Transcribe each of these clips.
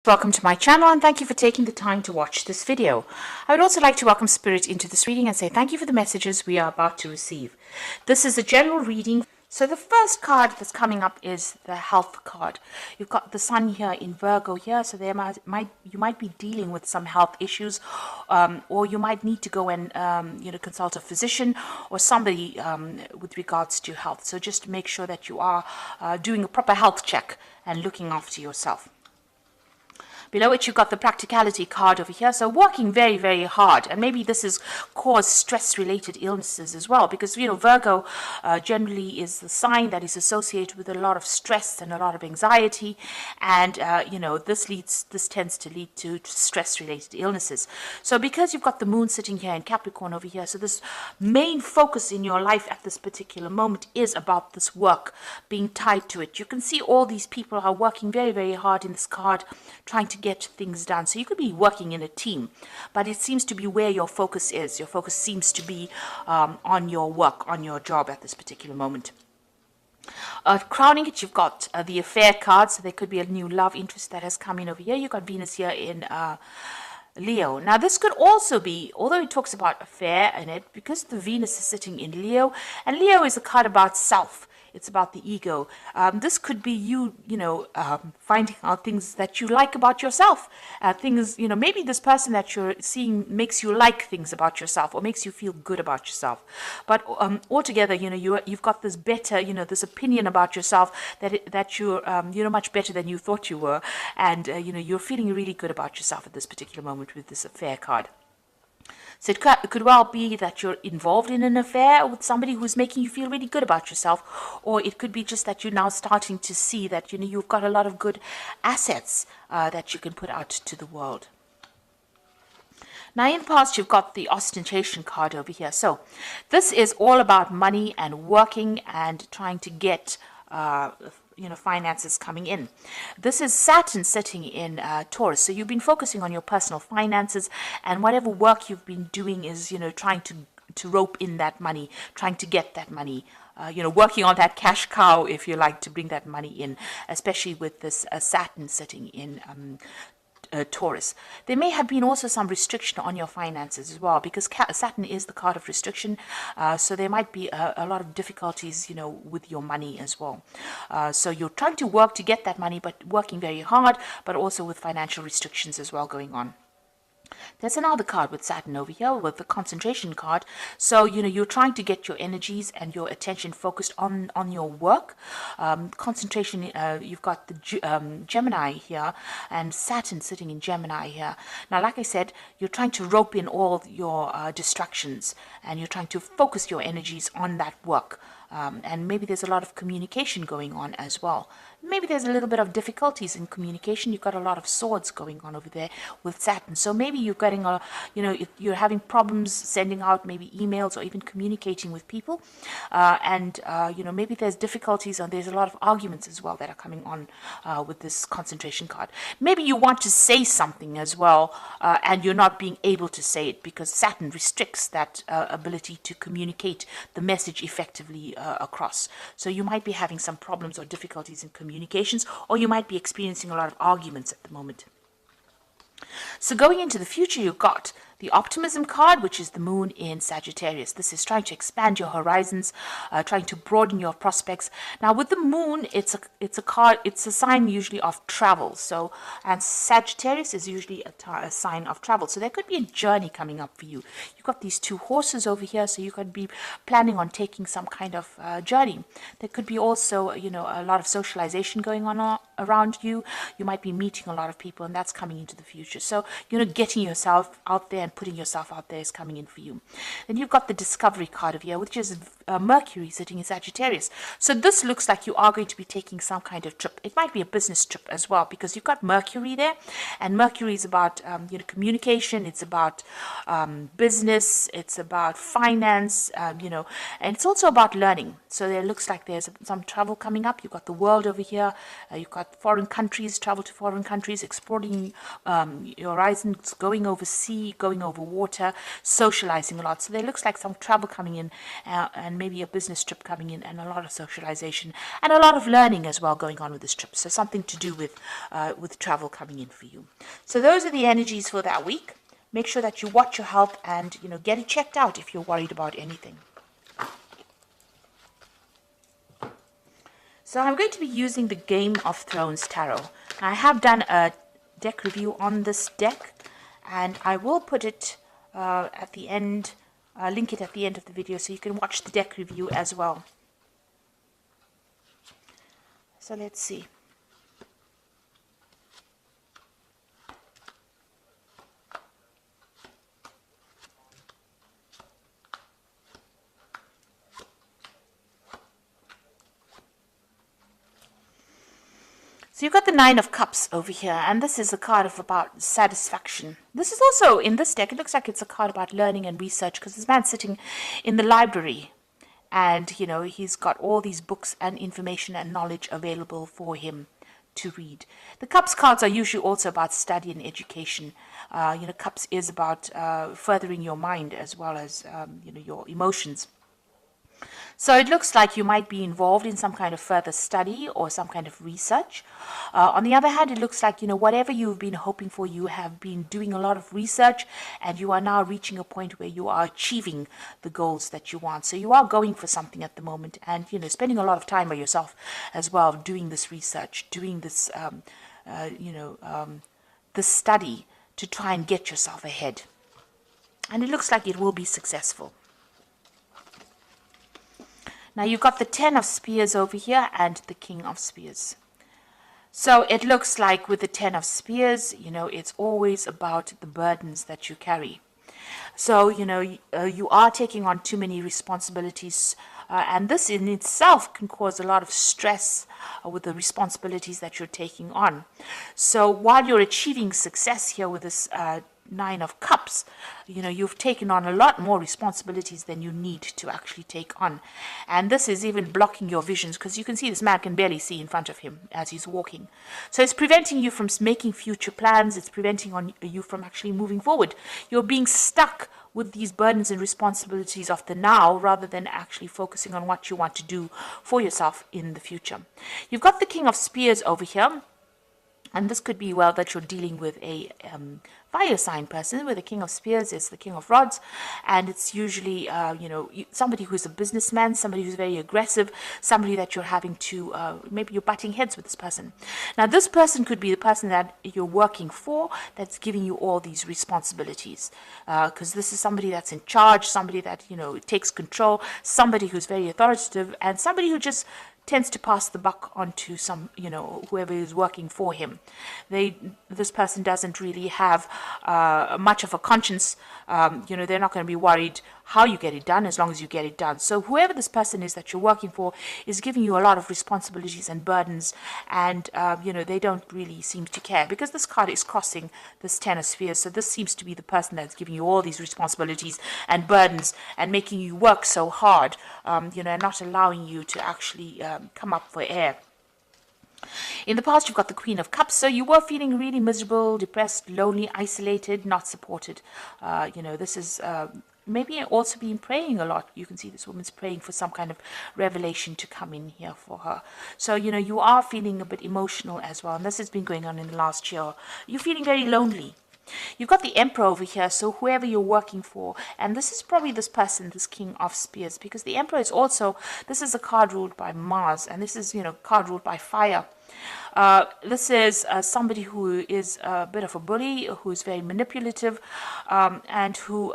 Welcome to my channel and thank you for taking the time to watch this video. I would also like to welcome Spirit into this reading and say thank you for the messages we are about to receive. This is a general reading. So the first card that's coming up is the health card. You've got the sun here in Virgo here, so there you might be dealing with some health issues, or you might need to go and consult a physician or somebody with regards to health. So just make sure that you are doing a proper health check and looking after yourself. Below it, you've got the practicality card over here. So working very, very hard. And maybe this has caused stress-related illnesses as well. Because, Virgo generally is the sign that is associated with a lot of stress and a lot of anxiety. And, this tends to lead to stress-related illnesses. So because you've got the moon sitting here in Capricorn over here, so this main focus in your life at this particular moment is about this work being tied to it. You can see all these people are working very, very hard in this card, trying to get things done. So you could be working in a team, but it seems to be where your focus is. Your focus seems to be on your work, on your job at this particular moment. Crowning it, you've got the affair card. So there could be a new love interest that has come in over here. You've got Venus here in Leo. Now this could also be, although it talks about affair in it, because the Venus is sitting in Leo, and Leo is a card about self. It's about the ego. This could be you, finding out things that you like about yourself. Maybe this person that you're seeing makes you like things about yourself or makes you feel good about yourself. But altogether, you've got this better, this opinion about yourself that you're much better than you thought you were, and you're feeling really good about yourself at this particular moment with this affair card. So it could well be that you're involved in an affair with somebody who's making you feel really good about yourself, or it could be just that you're now starting to see that you've got a lot of good assets that you can put out to the world. Now in the past, you've got the ostentation card over here. So this is all about money and working and trying to get finances coming in. This is Saturn sitting in Taurus. So you've been focusing on your personal finances, and whatever work you've been doing is, trying to rope in that money, trying to get that money, working on that cash cow, if you like, to bring that money in, especially with this Saturn sitting in Taurus. There may have been also some restriction on your finances as well, because Saturn is the card of restriction, so there might be a lot of difficulties with your money as well. So you're trying to work to get that money, but working very hard, but also with financial restrictions as well going on. There's another card with Saturn over here with the concentration card. So, you're trying to get your energies and your attention focused on your work. Concentration, you've got the Gemini here and Saturn sitting in Gemini here. Now, like I said, you're trying to rope in all your distractions, and you're trying to focus your energies on that work. And maybe there's a lot of communication going on as well. Maybe there's a little bit of difficulties in communication. You've got a lot of swords going on over there with Saturn. So maybe you're getting you're having problems sending out maybe emails or even communicating with people. Maybe there's difficulties, and there's a lot of arguments as well that are coming on with this concentration card. Maybe you want to say something as well, and you're not being able to say it because Saturn restricts that ability to communicate the message effectively across. So you might be having some problems or difficulties in communications, or you might be experiencing a lot of arguments at the moment. So going into the future, you've got the optimism card, which is the moon in Sagittarius. This is trying to expand your horizons, trying to broaden your prospects. Now with the moon, it's a card, it's a sign usually of travel. So, and Sagittarius is usually a sign of travel. So there could be a journey coming up for you. You've got these two horses over here, so you could be planning on taking some kind of journey. There could be also, a lot of socialization going on around you. You might be meeting a lot of people, and that's coming into the future. So, getting yourself out there and putting yourself out there is coming in for you. Then you've got the discovery card of here, which is Mercury sitting in Sagittarius. So this looks like you are going to be taking some kind of trip. It might be a business trip as well, because you've got Mercury there, and Mercury is about communication. It's about business. It's about finance. And it's also about learning. So there looks like there's some travel coming up. You've got the world over here. You've got foreign countries, travel to foreign countries, exploring your horizons, going overseas, going going over water, socializing a lot. So there looks like some travel coming in, and maybe a business trip coming in, and a lot of socialization and a lot of learning as well going on with this trip. So something to do with travel coming in for you. So those are the energies for that week. Make sure that you watch your health and, get it checked out if you're worried about anything. So I'm going to be using the Game of Thrones Tarot. I have done a deck review on this deck, and I will put it at the end, link it at the end of the video so you can watch the deck review as well. So let's see. So you've got the Nine of Cups over here, and this is a card of about satisfaction. This is also, in this deck, it looks like it's a card about learning and research, because this man's sitting in the library, and, he's got all these books and information and knowledge available for him to read. The Cups cards are usually also about study and education. Cups is about furthering your mind as well as, your emotions. So it looks like you might be involved in some kind of further study or some kind of research. On the other hand, it looks like, whatever you've been hoping for, you have been doing a lot of research, and you are now reaching a point where you are achieving the goals that you want. So you are going for something at the moment, and, spending a lot of time by yourself as well, doing this research, doing this, this study to try and get yourself ahead. And it looks like it will be successful. Now you've got the Ten of Spears over here and the King of Spears. So it looks like with the Ten of Spears, it's always about the burdens that you carry. So, you are taking on too many responsibilities, and this in itself can cause a lot of stress with the responsibilities that you're taking on. So while you're achieving success here with this Nine of Cups, you've taken on a lot more responsibilities than you need to actually take on. And this is even blocking your visions, because you can see this man can barely see in front of him as he's walking. So it's preventing you from making future plans. It's preventing you from actually moving forward. You're being stuck with these burdens and responsibilities of the now, rather than actually focusing on what you want to do for yourself in the future. You've got the King of Spears over here. And this could be, well, that you're dealing with a fire sign person, where the King of Spears is the King of Rods. And it's usually, somebody who's a businessman, somebody who's very aggressive, somebody that you're having to, maybe you're butting heads with this person. Now, this person could be the person that you're working for, that's giving you all these responsibilities. Because this is somebody that's in charge, somebody that, takes control, somebody who's very authoritative, and somebody who just tends to pass the buck on to some, whoever is working for him. This person doesn't really have much of a conscience. They're not going to be worried how you get it done, as long as you get it done. So whoever this person is that you're working for is giving you a lot of responsibilities and burdens, and they don't really seem to care, because this card is crossing this Ten of Spheres. So this seems to be the person that's giving you all these responsibilities and burdens and making you work so hard, and not allowing you to actually come up for air. In the past, you've got the Queen of Cups, so you were feeling really miserable, depressed, lonely, isolated, not supported. This is maybe also been praying a lot. You can see this woman's praying for some kind of revelation to come in here for her. So, you are feeling a bit emotional as well, and this has been going on in the last year. You're feeling very lonely. You've got the Emperor over here, so whoever you're working for, and this is probably this person, this King of Spears, because the Emperor is also, this is a card ruled by Mars, and this is, card ruled by fire. This is somebody who is a bit of a bully, who is very manipulative, and who,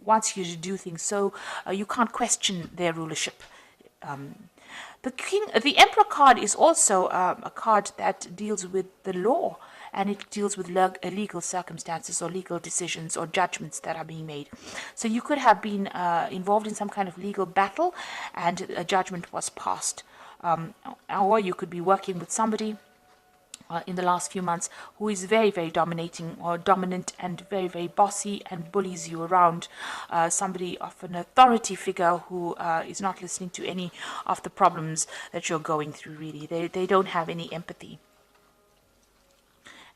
wants you to do things, so you can't question their rulership. The Emperor card is also a card that deals with the law, and it deals with legal circumstances or legal decisions or judgments that are being made. So you could have been involved in some kind of legal battle, and a judgment was passed. Or you could be working with somebody in the last few months who is very, very dominating or dominant and very, very bossy and bullies you around. Somebody of an authority figure who is not listening to any of the problems that you're going through, really. They don't have any empathy.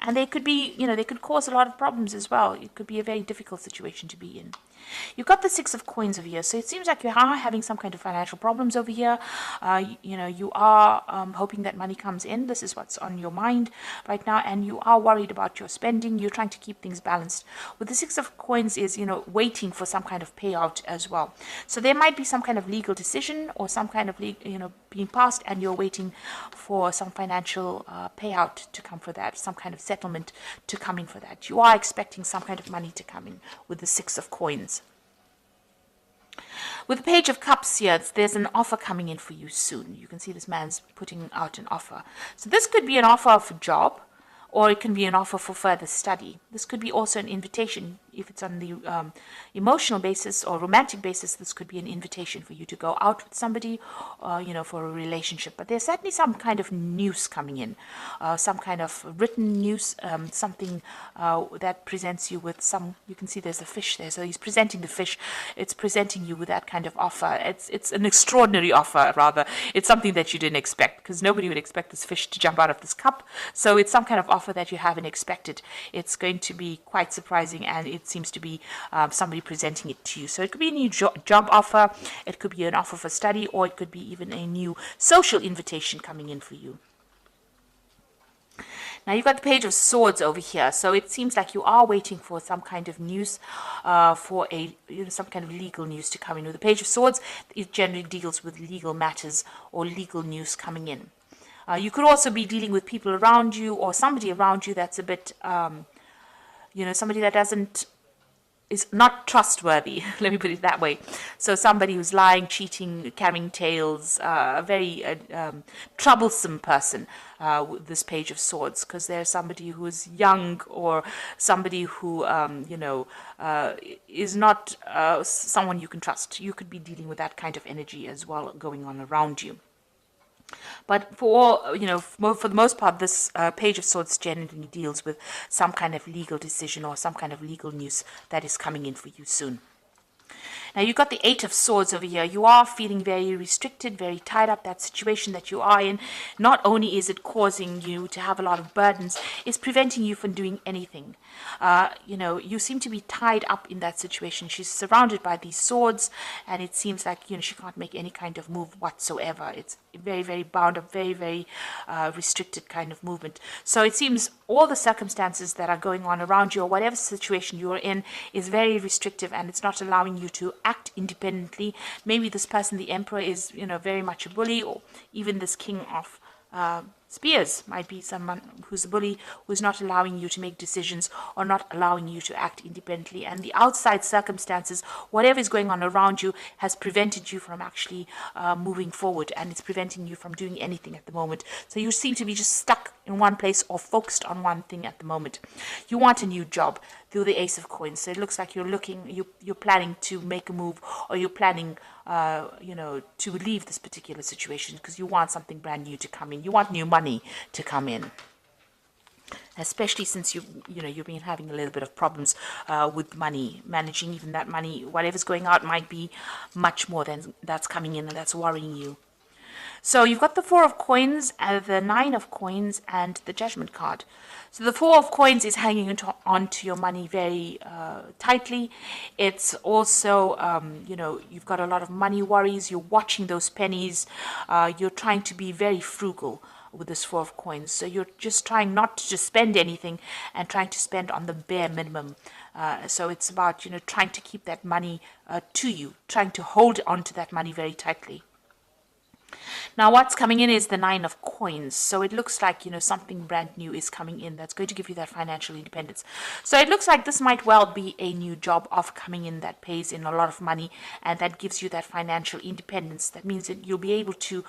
And they could be, they could cause a lot of problems as well. It could be a very difficult situation to be in. You've got the Six of Coins over here, so it seems like you are having some kind of financial problems over here. You are hoping that money comes in. This is what's on your mind right now, and you are worried about your spending. You're trying to keep things balanced. With the Six of Coins is, waiting for some kind of payout as well. So there might be some kind of legal decision or some kind of, being passed, and you're waiting for some financial payout to come for that, some kind of settlement to come in for that. You are expecting some kind of money to come in with the Six of Coins. With the Page of Cups here, there's an offer coming in for you soon. You can see this man's putting out an offer. So this could be an offer of a job, or it can be an offer for further study. This could be also an invitation. If it's on the emotional basis or romantic basis, this could be an invitation for you to go out with somebody, for a relationship. But there's certainly some kind of news coming in, some kind of written news, something that presents you with you can see there's a fish there. So he's presenting the fish. It's presenting you with that kind of offer. It's an extraordinary offer, rather. It's something that you didn't expect, because nobody would expect this fish to jump out of this cup. So it's some kind of offer that you haven't expected. It's going to be quite surprising, and it seems to be somebody presenting it to you. So it could be a new job offer, it could be an offer for study, or it could be even a new social invitation coming in for you. Now you've got the Page of Swords over here, so it seems like you are waiting for some kind of news, for some kind of legal news to come in. With the Page of Swords, it generally deals with legal matters or legal news coming in. You could also be dealing with people around you, or somebody around you that's a bit, somebody that is not trustworthy. Let me put it that way. So somebody who's lying, cheating, carrying tales, a very troublesome person with this Page of Swords, because there's somebody who is young, or somebody who, is not someone you can trust. You could be dealing with that kind of energy as well going on around you. But for the most part, this Page of Swords generally deals with some kind of legal decision or some kind of legal news that is coming in for you soon. Now you've got the Eight of Swords over here. You are feeling very restricted, very tied up. That situation that you are in, not only is it causing you to have a lot of burdens, it's preventing you from doing anything. You seem to be tied up in that situation. She's surrounded by these swords, and it seems like she can't make any kind of move whatsoever. It's very, very bound up, very, very restricted kind of movement. So it seems all the circumstances that are going on around you, or whatever situation you're in, is very restrictive, and it's not allowing you to act independently. Maybe this person, the Emperor, is very much a bully, or even this King of Spears might be someone who's a bully, who's not allowing you to make decisions or not allowing you to act independently. And the outside circumstances, whatever is going on around you, has prevented you from actually moving forward, and it's preventing you from doing anything at the moment. So you seem to be just stuck in one place or focused on one thing at the moment. You want a new job through the Ace of Coins. So it looks like you're planning to make a move, or you're planning to leave this particular situation, because you want something brand new to come in. You want new money to come in, especially since you've been having a little bit of problems with money, managing even that money. Whatever's going out might be much more than that's coming in, and that's worrying you. So you've got the Four of Coins, the Nine of Coins, and the Judgment card. So the Four of Coins is hanging onto your money very tightly. It's also, you've got a lot of money worries. You're watching those pennies. You're trying to be very frugal with this Four of Coins. So you're just trying not to just spend anything, and trying to spend on the bare minimum. So it's about, trying to keep that money to you, trying to hold on to that money very tightly. Now what's coming in is the Nine of Coins. So it looks like, something brand new is coming in that's going to give you that financial independence. So it looks like this might well be a new job offer coming in that pays in a lot of money, and that gives you that financial independence. That means that you'll be able to,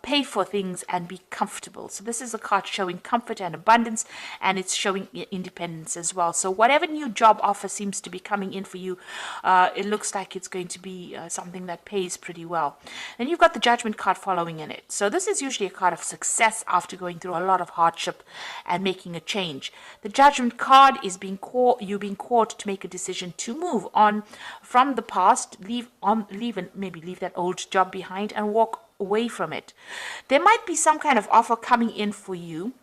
pay for things and be comfortable. So this is a card showing comfort and abundance, and it's showing independence as well. So whatever new job offer seems to be coming in for you, it looks like it's going to be something that pays pretty well. And you've got the Judgment card following in it. So this is usually a card of success after going through a lot of hardship and making a change. The Judgment card is being called to make a decision to move on from the past, leave that old job behind, and walk away from it. There might be some kind of offer coming in for you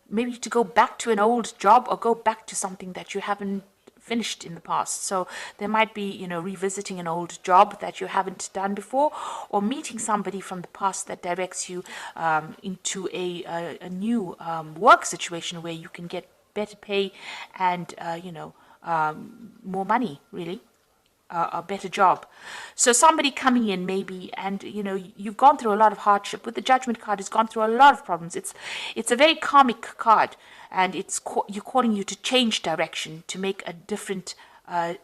maybe to go back to an old job or go back to something that you haven't finished in the past. So there might be, revisiting an old job that you haven't done before, or meeting somebody from the past that directs you into a new work situation where you can get better pay and, more money, really. A better job. So somebody coming in maybe, and you've gone through a lot of hardship. With the Judgment card, it's gone through a lot of problems. It's a very karmic card, and you're calling you to change direction, to make a different,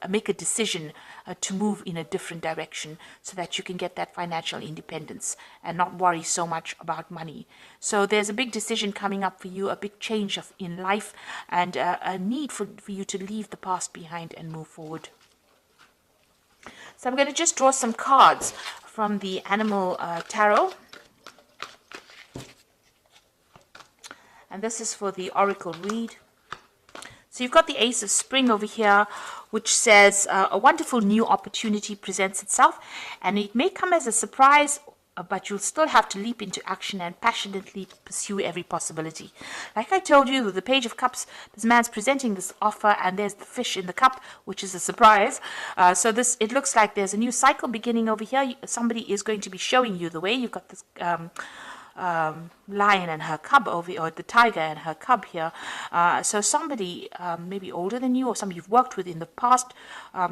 make a decision to move in a different direction, so that you can get that financial independence and not worry so much about money. So there's a big decision coming up for you, a big change in life, and a need for you to leave the past behind and move forward. So I'm going to just draw some cards from the Animal Tarot. And this is for the Oracle read. So you've got the Ace of Spring over here, which says a wonderful new opportunity presents itself. And it may come as a surprise, but you'll still have to leap into action and passionately pursue every possibility. Like I told you, with the Page of Cups, this man's presenting this offer, and there's the fish in the cup, which is a surprise. So it looks like there's a new cycle beginning over here. Somebody is going to be showing you the way. You've got this lion and her cub over, or the tiger and her cub here. So somebody maybe older than you, or somebody you've worked with in the past,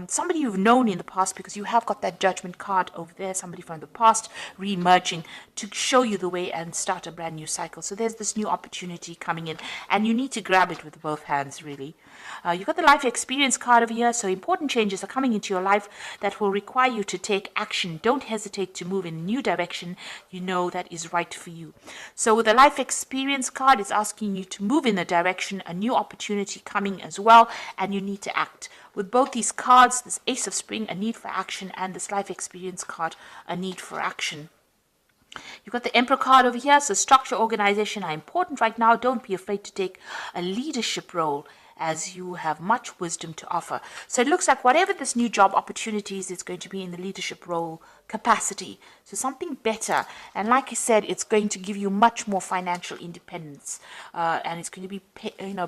somebody you've known in the past, because you have got that Judgment card over there, somebody from the past re-emerging to show you the way and start a brand new cycle. So there's this new opportunity coming in, and you need to grab it with both hands, really. You've got the Life Experience card over here, so important changes are coming into your life that will require you to take action. Don't hesitate to move in a new direction you know that is right for you. So with the Life Experience card, it's asking you to move in a direction, a new opportunity coming as well, and you need to act. With both these cards, this Ace of Spring, a need for action, and this Life Experience card, a need for action. You've got the Emperor card over here, so structure, organization are important right now. Don't be afraid to take a leadership role, as you have much wisdom to offer. So it looks like whatever this new job opportunities is going to be in the leadership role capacity. So something better. And like I said, it's going to give you much more financial independence. And it's going to be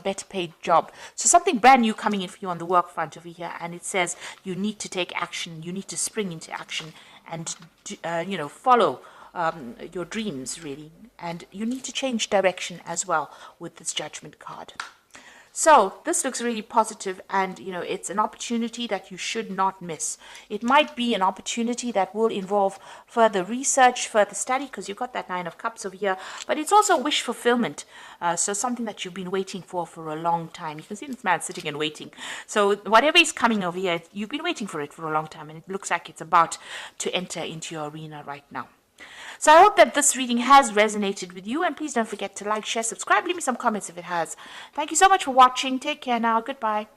better paid job. So something brand new coming in for you on the work front over here. And it says you need to take action. You need to spring into action and, follow your dreams, really. And you need to change direction as well with this Judgment card. So this looks really positive, and it's an opportunity that you should not miss. It might be an opportunity that will involve further research, further study, because you've got that Nine of Cups over here, but it's also wish fulfillment. So something that you've been waiting for a long time. You can see this man sitting and waiting. So whatever is coming over here, you've been waiting for it for a long time, and it looks like it's about to enter into your arena right now. So I hope that this reading has resonated with you, and please don't forget to like, share, subscribe, leave me some comments if it has. Thank you so much for watching. Take care now. Goodbye.